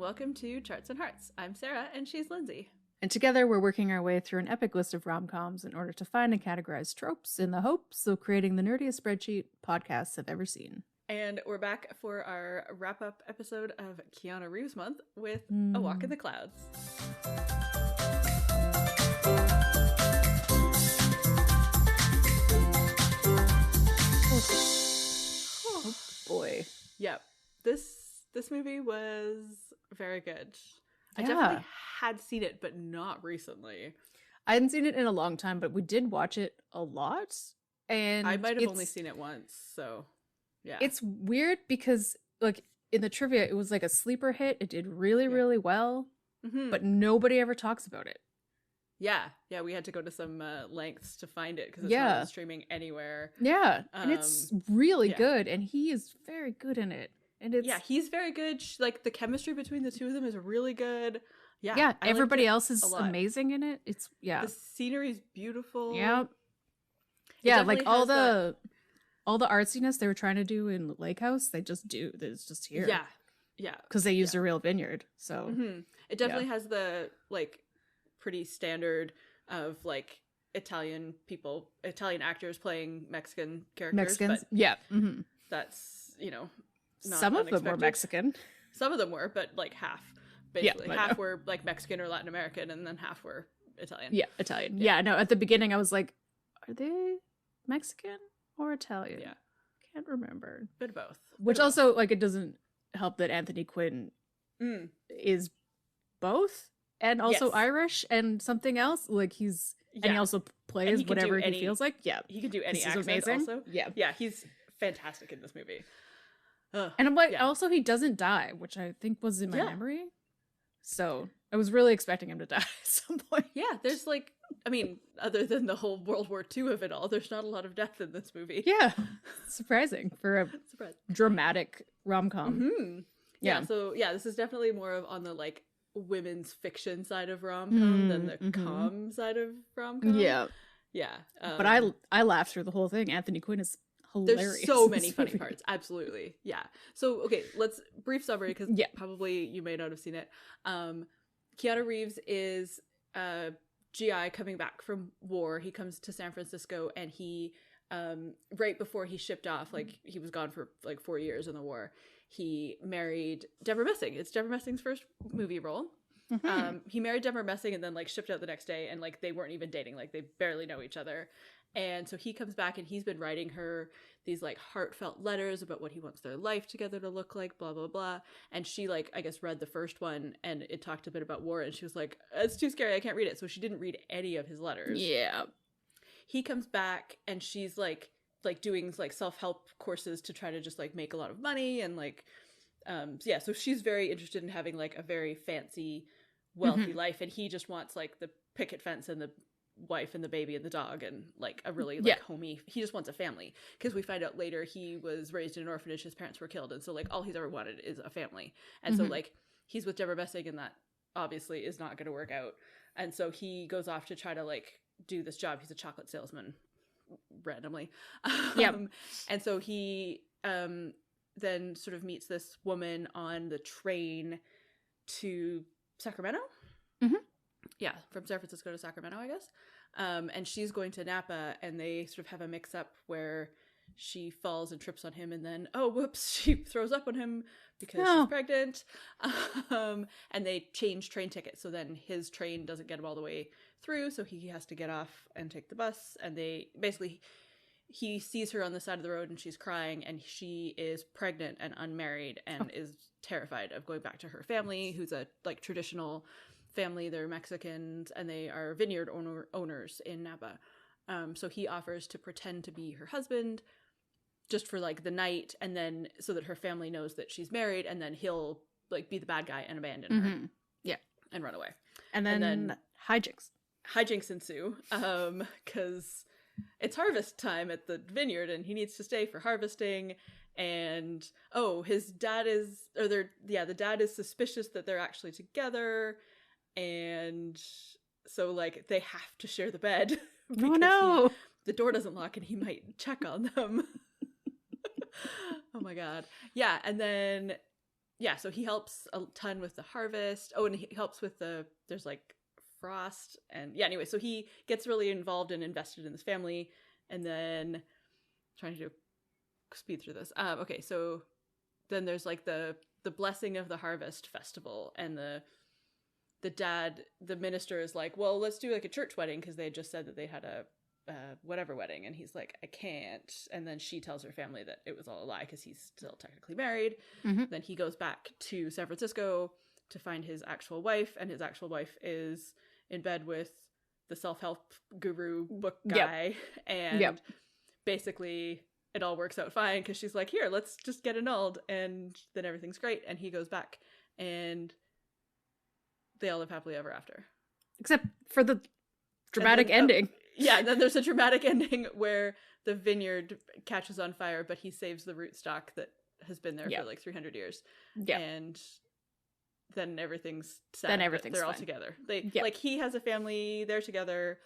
welcome to Charts and Hearts. I'm Sarah, and she's Lindsay. And together we're working our way through an epic list of rom-coms in order to find and categorize tropes in the hopes of creating the nerdiest spreadsheet podcasts have ever seen. And we're back for our wrap-up episode of Keanu Reeves Month with A Walk in the Clouds. Oh boy. Yep. This movie was very good. Yeah. I definitely had seen it, but not recently. I hadn't seen it in a long time, but we did watch it a lot. And I might have only seen it once, so yeah. It's weird because, like, in the trivia, it was like a sleeper hit. It did really, really well, but nobody ever talks about it. Yeah, we had to go to some lengths to find it because it's not streaming anywhere. Yeah, and it's really good, and he is very good in it. And it's he's very good. Like, the chemistry between the two of them is really good. Yeah, everybody else is amazing in it. It's the scenery's beautiful. Yeah, like all the artsiness they were trying to do in Lake House, it's just here. Yeah, because they used a real vineyard. So it definitely has the like pretty standard of like Italian actors playing Mexican characters. Mexicans, but that's not some of them were Mexican. Some of them were, but like half. Basically, half were like Mexican or Latin American, and then half were Italian. Yeah, Italian. Yeah, no. At the beginning, I was like, "Are they Mexican or Italian?" Yeah, can't remember. Bit of both. Which also, like, it doesn't help that Anthony Quinn is both and also Irish and something else. Like and he also plays whatever he feels like. Yeah, he could do any this accent. Is amazing. Also, he's fantastic in this movie. And I'm like, also he doesn't die, which I think was in my memory. So I was really expecting him to die at some point. Yeah, there's like, I mean, other than the whole World War II of it all, there's not a lot of death in this movie. Yeah, surprising for a dramatic rom-com. So this is definitely more of on the like women's fiction side of rom-com than the com side of rom-com. Yeah. But I laughed through the whole thing. Anthony Quinn is hilarious. There's so many funny parts. Absolutely. Yeah. So, okay, let's brief summary because probably you may not have seen it. Keanu Reeves is a GI coming back from war. He comes to San Francisco and he, right before he shipped off, like he was gone for like 4 years in the war, he married Deborah Messing. It's Deborah Messing's first movie role. He married Deborah Messing and then like shipped out the next day and like they weren't even dating. Like they barely know each other. And so he comes back and he's been writing her these like heartfelt letters about what he wants their life together to look like, blah, blah, blah. And she like, I guess, read the first one and it talked a bit about war and she was like, it's too scary, I can't read it. So she didn't read any of his letters. Yeah. He comes back and she's like doing like self-help courses to try to just like make a lot of money and like, so she's very interested in having like a very fancy, wealthy life. And he just wants like the picket fence and the wife and the baby and the dog and like a really like homey, he just wants a family because we find out later he was raised in an orphanage, his parents were killed, and so like all he's ever wanted is a family. And so like he's with Deborah Messing and that obviously is not going to work out, and so he goes off to try to like do this job. He's a chocolate salesman randomly. And so he then sort of meets this woman on the train to Sacramento. From San Francisco to Sacramento, I guess. And she's going to Napa, and they sort of have a mix-up where she falls and trips on him, and then, oh, whoops, she throws up on him because she's pregnant. And they change train tickets, so then his train doesn't get him all the way through, so he has to get off and take the bus, and he sees her on the side of the road, and she's crying, and she is pregnant and unmarried, and is terrified of going back to her family, who's a, like, traditional family. They're Mexicans and they are vineyard owners in Napa. So he offers to pretend to be her husband just for like the night, and then so that her family knows that she's married, and then he'll like be the bad guy and abandon her and run away, and then hijinks ensue because it's harvest time at the vineyard and he needs to stay for harvesting. And the dad is suspicious that they're actually together. And so, like, they have to share the bed. because the door doesn't lock and he might check on them. Oh my god. Yeah, and then, so he helps a ton with the harvest. Oh, and he helps with there's like frost, and anyway, so he gets really involved and invested in this family, and then trying to speed through this. Okay, so then there's like the blessing of the harvest festival, and the minister is like, well, let's do like a church wedding, because they had just said that they had a whatever wedding, and he's like, I can't. And then she tells her family that it was all a lie because he's still technically married. Then he goes back to San Francisco to find his actual wife, and his actual wife is in bed with the self-help guru book guy. And basically it all works out fine, because she's like, here, let's just get annulled, and then everything's great. And he goes back, and they all live happily ever after, except for the dramatic ending. And then there's a dramatic ending where the vineyard catches on fire, but he saves the rootstock that has been there for like 300 years. And then everything's sad. Then everything's they're all together. Like, he has a family, they're together,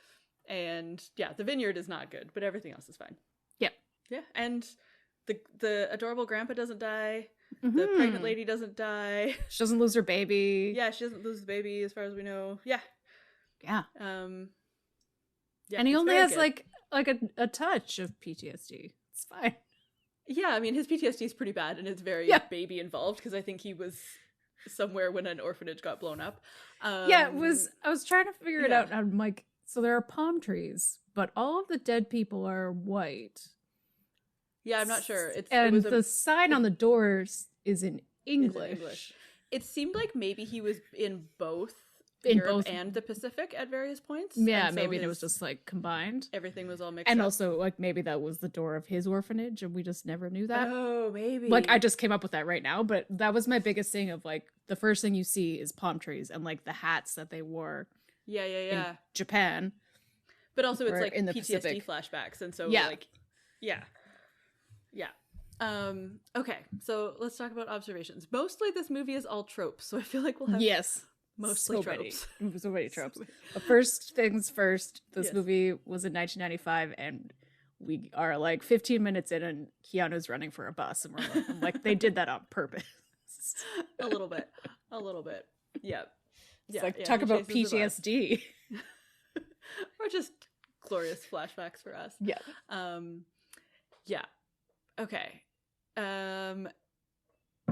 and the vineyard is not good, but everything else is fine. Yeah, and the adorable grandpa doesn't die. The pregnant lady doesn't die. She doesn't lose her baby. Yeah, she doesn't lose the baby as far as we know. Yeah. And he only has good. like a touch of PTSD. It's fine. Yeah, I mean, his PTSD is pretty bad, and it's very baby involved, because I think he was somewhere when an orphanage got blown up. I was trying to figure it out, and I'm like, so there are palm trees, but all of the dead people are white. Yeah, I'm not sure. The sign on the doors is in English. It seemed like maybe he was in both Europe and the Pacific at various points. Yeah, so maybe it was just like combined. Everything was all mixed and up. Also, like, maybe that was the door of his orphanage, and we just never knew that. Oh, maybe. Like, I just came up with that right now, but that was my biggest thing of, like, the first thing you see is palm trees and, like, the hats that they wore. In Japan. But also it's like in the PTSD Pacific. Flashbacks, and so like, okay, so let's talk about observations. Mostly this movie is all tropes, so I feel like we'll have mostly tropes. So many tropes. But first things first, this movie was in 1995, and we are like 15 minutes in, and Keanu's running for a bus, and I'm like, they did that on purpose. A little bit. Yeah. It's like, talk about PTSD. Or just glorious flashbacks for us. Okay.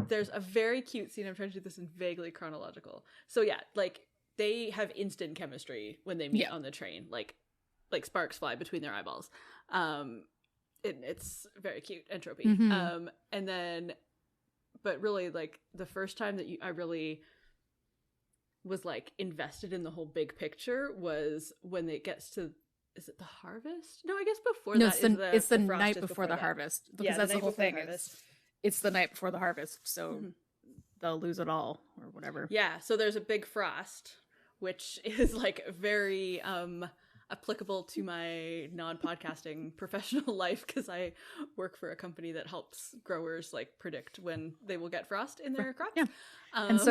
There's a very cute scene. I'm trying to do this in vaguely chronological. So like, they have instant chemistry when they meet on the train. Like sparks fly between their eyeballs. It's very cute and tropey. And then, but really, like, the first time that I really was like invested in the whole big picture was when it gets to, is it the harvest? No, I guess before that. It's the night before the harvest, because that's the whole thing. It's the night before the harvest, so they'll lose it all or whatever. Yeah, so there's a big frost, which is like very applicable to my non-podcasting professional life, because I work for a company that helps growers like predict when they will get frost in their crops. And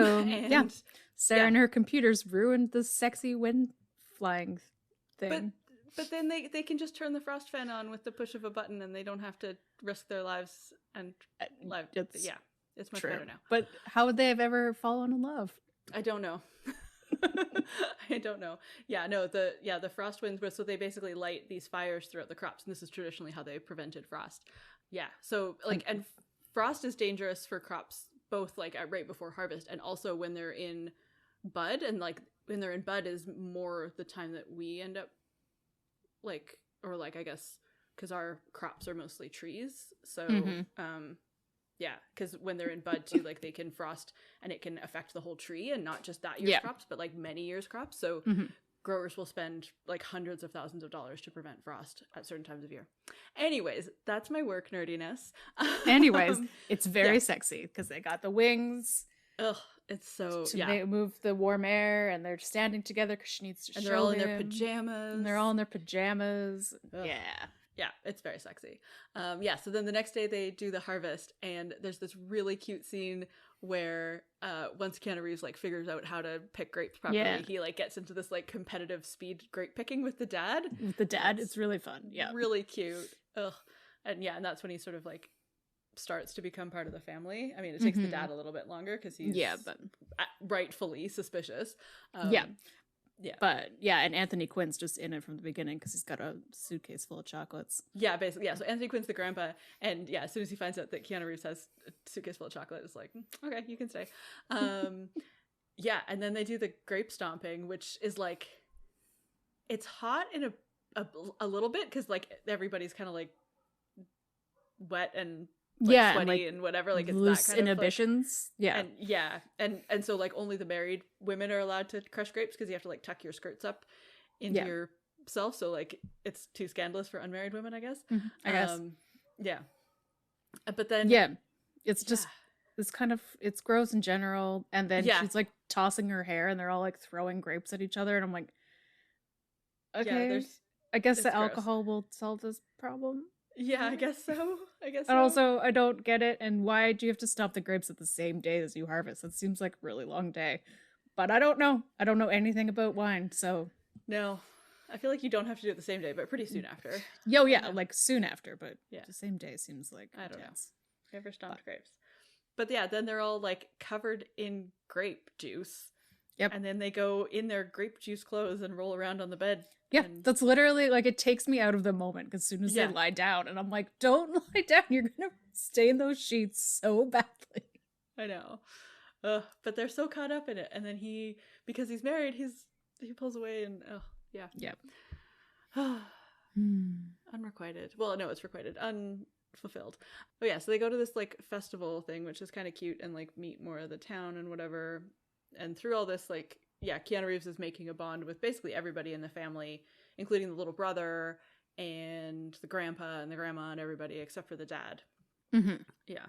Sarah and her computers ruined the sexy wind flying thing. But then they can just turn the frost fan on with the push of a button, and they don't have to risk their lives and live. It's much better now. But how would they have ever fallen in love? I don't know. I don't know. Yeah, no, the frost winds were, so they basically light these fires throughout the crops, and this is traditionally how they prevented frost. Yeah, so like, and frost is dangerous for crops both like right before harvest and also when they're in bud, and like when they're in bud is more the time that we end up like, or like, I guess because our crops are mostly trees, so because when they're in bud too, like they can frost and it can affect the whole tree and not just that year's crops, but like many years crops. So growers will spend like hundreds of thousands of dollars to prevent frost at certain times of year. Anyways, that's my work nerdiness. Anyways, it's very sexy because they got the wings. Ugh, it's so they move the warm air, and they're standing together because she needs to. And they're all in their pajamas. And they're all in their pajamas. Ugh. Yeah, it's very sexy. So then the next day they do the harvest, and there's this really cute scene where once Keanu Reeves like figures out how to pick grapes properly, he like gets into this like competitive speed grape picking with the dad. It's really fun. Yeah, really cute. Ugh, and that's when he sort of like starts to become part of the family. I mean, it takes the dad a little bit longer because he's but rightfully suspicious. Yeah, but yeah, and Anthony Quinn's just in it from the beginning because he's got a suitcase full of chocolates. Yeah, basically, yeah. So Anthony Quinn's the grandpa, and yeah, as soon as he finds out that Keanu Reeves has a suitcase full of chocolate, it's like, okay, you can stay. Yeah, and then they do the grape stomping, which is like, it's hot in a little bit because like everybody's kind of like wet and like sweaty and whatever, like it's loose that kind inhibitions. Of like, and so like only the married women are allowed to crush grapes because you have to like tuck your skirts up into yourself, so like it's too scandalous for unmarried women, I guess. I guess. Yeah, but then it's just it's kind of, it's gross in general, and then she's like tossing her hair and they're all like throwing grapes at each other, and I'm like, okay, I guess the alcohol will solve this problem. Yeah, I guess so. And also, I don't get it. And why do you have to stomp the grapes at the same day as you harvest? That seems like a really long day. But I don't know. I don't know anything about wine, so. No. I feel like you don't have to do it the same day, but pretty soon after. Like soon after, but the same day seems like I don't know. Never stomped grapes. But yeah, then they're all like covered in grape juice. Yep. And then they go in their grape juice clothes and roll around on the bed. Yeah, that's literally like, it takes me out of the moment as soon as they lie down, and I'm like, don't lie down, you're gonna stain those sheets so badly. I know. But they're so caught up in it, and then because he's married, he pulls away, and unrequited. Well, no, it's requited. Unfulfilled. Oh yeah, so they go to this like festival thing, which is kind of cute, and like meet more of the town and whatever. And through all this, like, Keanu Reeves is making a bond with basically everybody in the family, including the little brother and the grandpa and the grandma and everybody except for the dad. Mm-hmm. Yeah.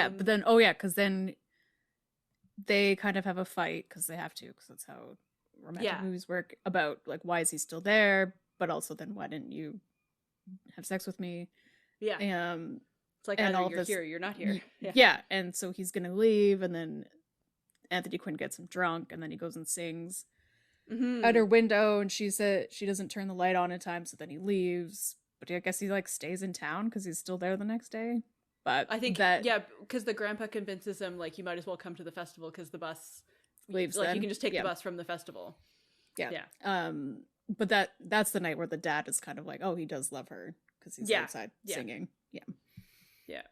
But then, because then they kind of have a fight because they have to, because that's how romantic movies work, about like, why is he still there? But also then, why didn't you have sex with me? Yeah. It's like, either you're here or you're not here. Yeah. And so he's going to leave, and then Anthony Quinn gets him drunk, and then he goes and sings at her window, and she said she doesn't turn the light on in time, so then he leaves. But I guess he like stays in town because he's still there the next day. But I think because the grandpa convinces him like, you might as well come to the festival because the bus leaves. Like you can just take the bus from the festival. Yeah. But that's the night where the dad is kind of like, oh, he does love her because he's outside singing. Yeah.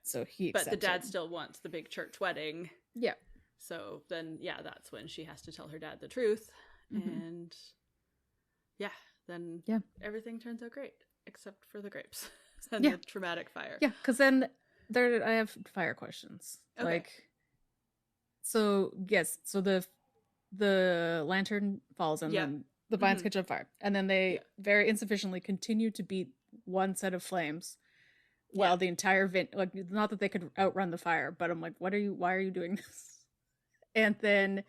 So but the dad still wants the big church wedding. Yeah. So then, that's when she has to tell her dad the truth. And then everything turns out great, except for the grapes and the traumatic fire. Yeah, because then I have fire questions. Okay. Like, so the lantern falls, and then the vines catch on fire. And then they very insufficiently continue to beat one set of flames. While the entire like, not that they could outrun the fire, but I'm like, why are you doing this? And then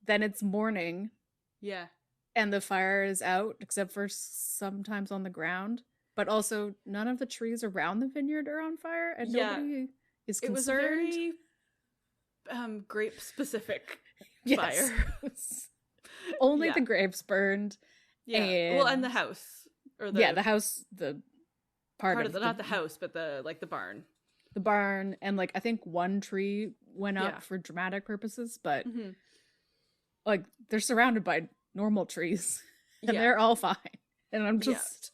it's morning. Yeah. And the fire is out, except for sometimes on the ground. But also, none of the trees around the vineyard are on fire, and nobody is concerned. It was a very grape-specific fire. Only the grapes burned. Yeah. And the house. The house, the part of not the house, but the barn. The barn, and like I think one tree went up for dramatic purposes, but like they're surrounded by normal trees and they're all fine. And I'm just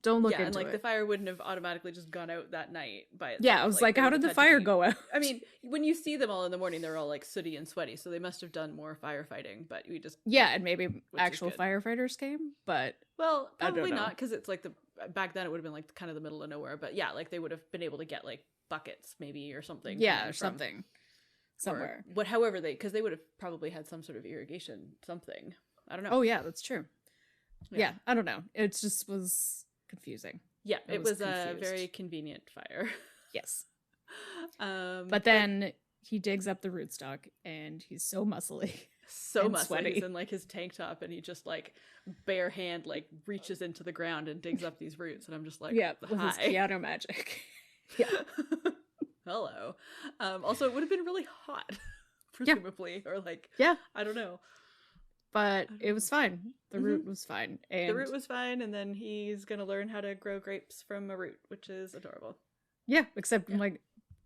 don't look into and like it. the fire wouldn't have automatically just gone out that night by itself. Yeah, I was like how did the fire go out? I mean, when you see them all in the morning, they're all like sooty and sweaty, so they must have done more firefighting, but we just and maybe actual firefighters came, but probably not, because it's like back then it would have been like kind of the middle of nowhere, but like they would have been able to get like buckets maybe or something, or something somewhere, however because they would have probably had some sort of irrigation, something. I don't know. Oh yeah, that's true. Yeah, I don't know, it just was confusing. It was a very convenient fire. Yes. But then he digs up the rootstock, and he's so muscly. So muscly. Sweaty. He's in like his tank top, and he just like bare hand like reaches into the ground and digs up these roots, and I'm just like, with his Keanu magic. Hello. Also, it would have been really hot, presumably, or like, I don't know. but I don't it know. was fine. The root was fine. The And root was fine, and then he's gonna learn how to grow grapes from a root, which is adorable. yeah, except Yeah. I'm like,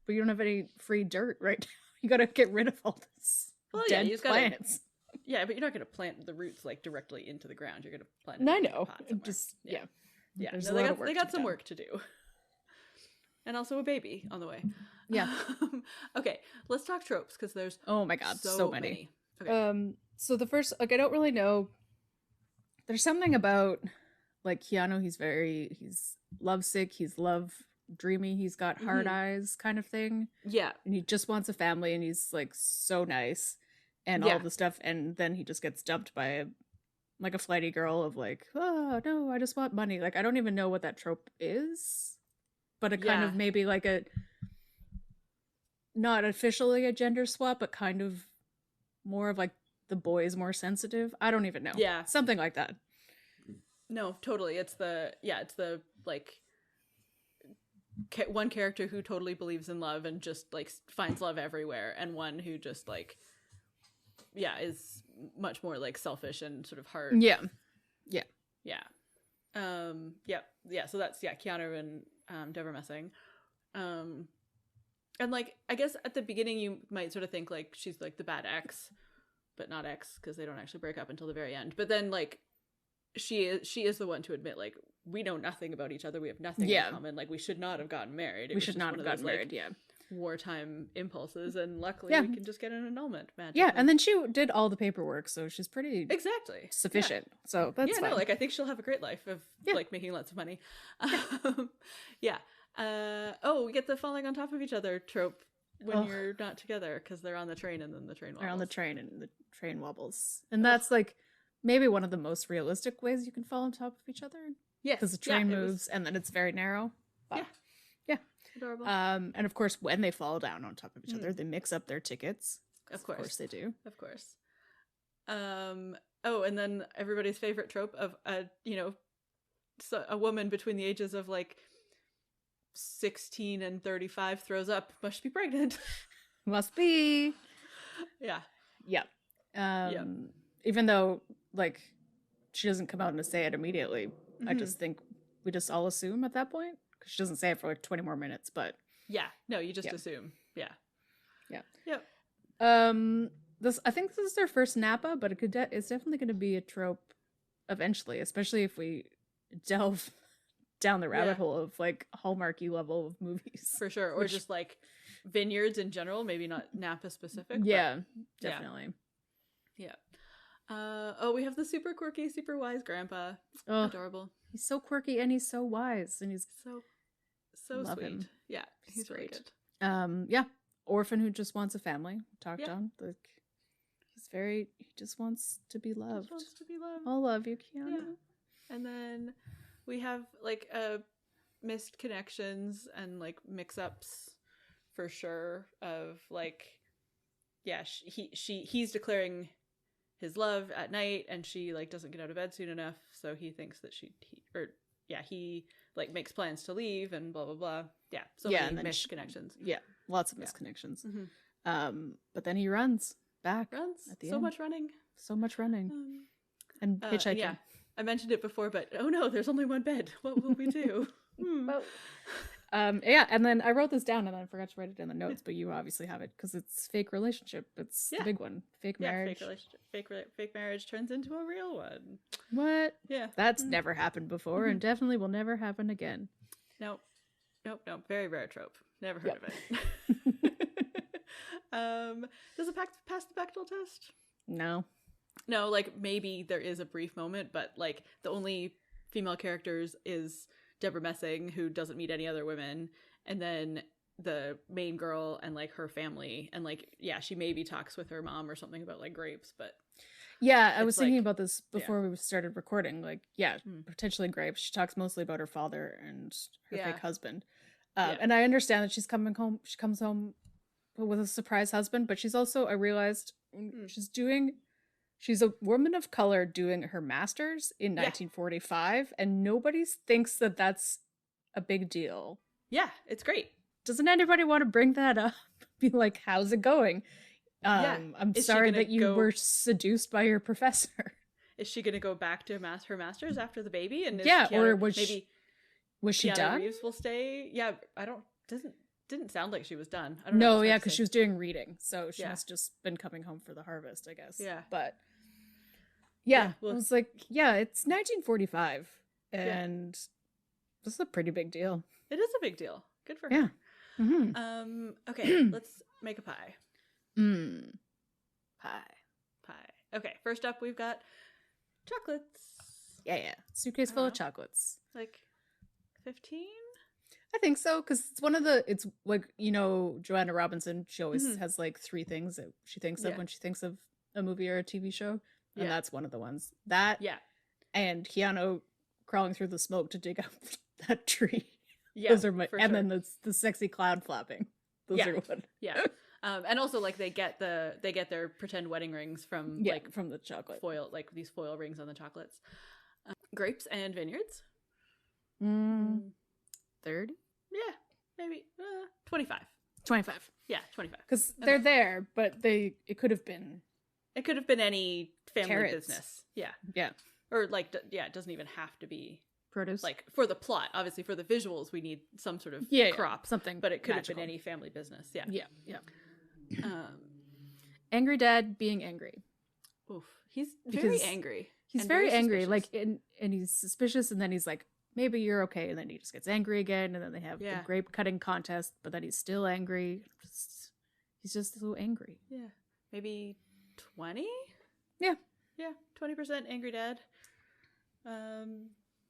but you don't have any free dirt right now. You gotta get rid of all this Well, yeah, dead you just plants. yeah, but you're not gonna plant the roots like directly into the ground. You're gonna plant it And I in like, a know. pot somewhere. Just Yeah. Yeah. There's No, a lot of work they to got be some done. work to do. And also a baby on the way. Yeah. Okay, let's talk tropes because there's Oh my god, so many. Okay. So the first, like, I don't really know. There's something about like Keanu. He's lovesick. He's love dreamy. He's got hard eyes, kind of thing. Yeah. And he just wants a family, and he's like so nice, and all the stuff. And then he just gets dumped by a flighty girl of like, oh no, I just want money. Like, I don't even know what that trope is, but it kind of maybe like a not officially a gender swap, but kind of more of like the boy is more sensitive. I don't even know. Yeah. Something like that. No, totally. It's the like one character who totally believes in love and just like finds love everywhere, and one who just like is much more like selfish and sort of hard. Yeah. So that's Keanu and Deborah Messing. And like I guess at the beginning you might sort of think like she's like the bad ex, but not ex because they don't actually break up until the very end. But then like she is the one to admit like we know nothing about each other. We have nothing in common. Like we should not have gotten married. We should not have gotten married. Like, yeah. Wartime impulses, and luckily we can just get an annulment magically. Yeah, and then she did all the paperwork, so she's pretty sufficient. Yeah. So that's fine. No, like I think she'll have a great life of like making lots of money. We get the falling on top of each other trope when you're not together because they're on the train and then the train wobbles. They're on the train and the train wobbles, and that's like maybe one of the most realistic ways you can fall on top of each other. Yes, because the train moves and then it's very narrow. But, yeah. Adorable. And of course, when they fall down on top of each other, they mix up their tickets. Of course they do. Of course. And then everybody's favorite trope of a woman between the ages of like 16 and 35 throws up, must be pregnant. Must be. Yeah. Even though like she doesn't come out and say it immediately, I just think we just all assume at that point. She doesn't say it for like 20 more minutes, but you just assume. I think this is their first Napa, but it's definitely going to be a trope eventually, especially if we delve down the rabbit hole of like Hallmarky level of movies for sure, or just like vineyards in general, maybe not Napa specific. Definitely. We have the super quirky, super wise grandpa. Adorable. He's so quirky and he's so wise and he's so sweet. Him. Yeah, he's great. Orphan who just wants a family. Talked on. Like he just wants to be loved. I'll love you, Keanu. Yeah. And then we have like missed connections and like mix-ups for sure of like he's declaring his love at night and she like doesn't get out of bed soon enough, so he thinks that he like makes plans to leave and blah blah blah. Many missed connections. Lots of missed connections. But then he runs back at the end. Much running and hitchhiking. I mentioned it before, but oh no, there's only one bed. What will we do? And then I wrote this down and then I forgot to write it in the notes, but you obviously have it because it's fake relationship. It's the big one. Fake marriage. Fake marriage turns into a real one. What? Yeah. That's never happened before and definitely will never happen again. Nope. Very rare trope. Never heard of it. Does it pass the Bechdel test? No, like maybe there is a brief moment, but like the only female characters is Deborah Messing, who doesn't meet any other women, and then the main girl and like her family, and like she maybe talks with her mom or something about like grapes, but I was thinking about this before we started recording. Like potentially grapes. She talks mostly about her father and her fake husband, and I understand that she comes home with a surprise husband, but she's also, I realized, she's a woman of color doing her master's in 1945, and nobody thinks that that's a big deal. Yeah, it's great. Doesn't anybody want to bring that up? Be like, how's it going? I'm sorry that you were seduced by your professor. Is she going to go back to her master's after the baby? And or was she Keanu done? Reeves will stay. Yeah, didn't sound like she was done. I don't know. No, yeah, because she was doing reading, so she must just been coming home for the harvest, I guess. Yeah, but I was like, it's 1945, and this is a pretty big deal. It is a big deal. Good for her. Yeah. Mm-hmm. Okay, let's make a pie. Pie. Okay, first up we've got chocolates. Yeah. Suitcase full of chocolates. Like 15? I think so, because it's like, Joanna Robinson, she always has like 3 things that she thinks of when she thinks of a movie or a TV show. And that's one of the ones. That, and Keanu crawling through the smoke to dig up that tree. Yeah, those are then the sexy cloud flapping. Those are what. Yeah. And also like they get their pretend wedding rings from from the chocolate foil, like these foil rings on the chocolates. Grapes and vineyards. 30? Yeah, maybe 25. 25. Yeah, 25. Because they're there, but it could have been. It could have been any family carrots. business. Yeah. Yeah. Or like, it doesn't even have to be produce. Like for the plot, obviously for the visuals, we need some sort of crop, something. But it could magical. have been any family business. Yeah. Yeah. Angry dad being angry. Oof. He's very angry. He's very angry. Like, and he's suspicious, and then he's like, maybe you're okay, and then he just gets angry again, and then they have the grape cutting contest, but then he's still angry. He's just so angry. Yeah. Maybe 20? Yeah. 20% angry dad.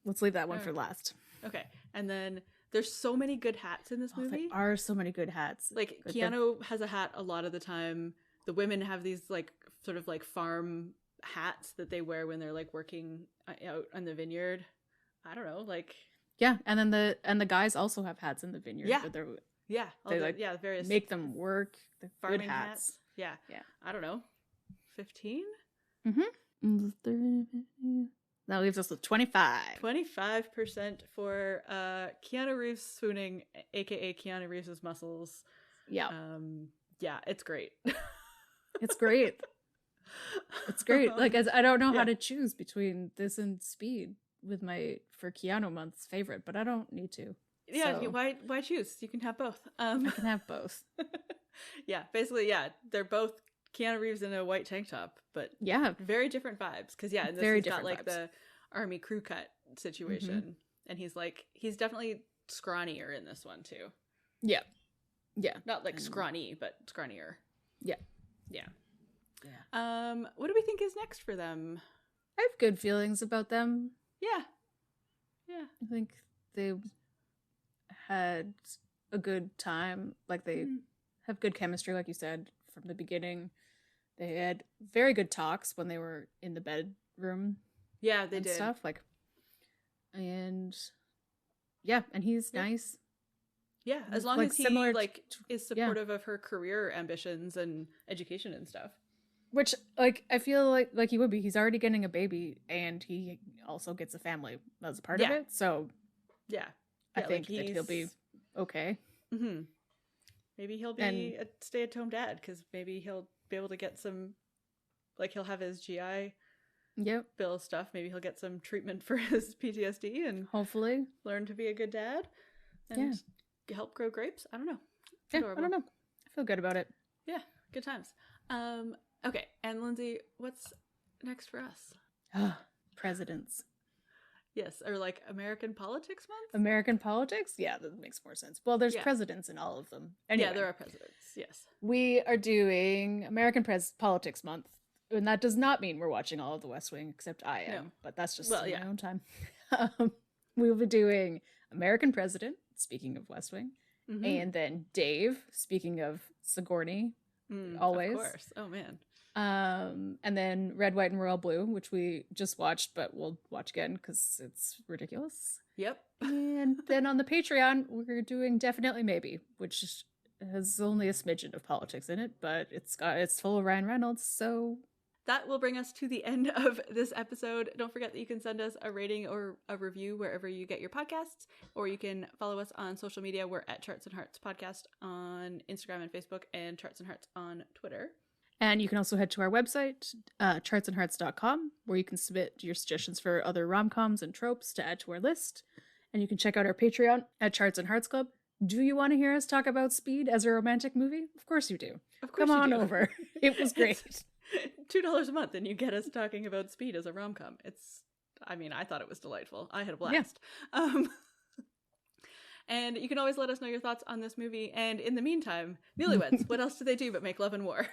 Let's leave that one for last. Okay. And then there's so many good hats in this movie. There are so many good hats. Like Keanu has a hat a lot of the time. The women have these like sort of like farm hats that they wear when they're like working out on the vineyard. I don't know, like and then the guys also have hats in the vineyard. But they various make them work. The farming good hats. Yeah. I don't know, 15. That leaves us with 25. 25% for Keanu Reeves swooning, aka Keanu Reeves' muscles. Yeah. It's great. It's great. It's great. Like, I don't know how to choose between this and Speed for Keanu month's favorite, but I don't need to. Yeah, so. Why choose? You can have both. I can have both. Basically, they're both Keanu Reeves in a white tank top, but very different vibes. Because in this he's got like vibes. The army crew cut situation, and he's definitely scrawnier in this one too. Yeah, not like scrawny, but scrawnier. Yeah. What do we think is next for them? I have good feelings about them. Yeah. I think they had a good time. Like they have good chemistry, like you said, from the beginning. They had very good talks when they were in the bedroom. Yeah, they did stuff and he's nice. Yeah, as long as he is supportive of her career ambitions and education and stuff. Which I feel like he would be. He's already getting a baby, and he also gets a family as a part of it. So I think that he'll be okay. Mm-hmm. Maybe he'll be a stay-at-home dad because maybe he'll be able to get some, he'll have his GI Bill stuff. Maybe he'll get some treatment for his PTSD and hopefully learn to be a good dad and help grow grapes. I don't know. I don't know. I feel good about it. Yeah, good times. Okay, and Lindsay, what's next for us? Presidents. Yes, or American Politics Month? American Politics? Yeah, that makes more sense. Well, there's presidents in all of them. Anyway, there are presidents, yes. We are doing American Politics Month, and that does not mean we're watching all of The West Wing, except I am, but that's just in my own time. We will be doing American President, speaking of West Wing, and then Dave, speaking of Sigourney, always. Of course. Oh, man. And then Red, White, and Royal Blue, which we just watched, but we'll watch again because it's ridiculous. Yep. And then on the Patreon, we're doing Definitely Maybe, which has only a smidgen of politics in it, but it's full of Ryan Reynolds, so... That will bring us to the end of this episode. Don't forget that you can send us a rating or a review wherever you get your podcasts, or you can follow us on social media. We're at Charts and Hearts Podcast on Instagram and Facebook, and Charts and Hearts on Twitter. And you can also head to our website, chartsandhearts.com, where you can submit your suggestions for other rom-coms and tropes to add to our list. And you can check out our Patreon at Charts and Hearts Club. Do you want to hear us talk about Speed as a romantic movie? Of course you do. Of course Come you on do. over. It was great. $2 a month and you get us talking about Speed as a rom-com. I thought it was delightful. I had a blast. Yeah. And you can always let us know your thoughts on this movie. And in the meantime, newlyweds, what else do they do but make love and war?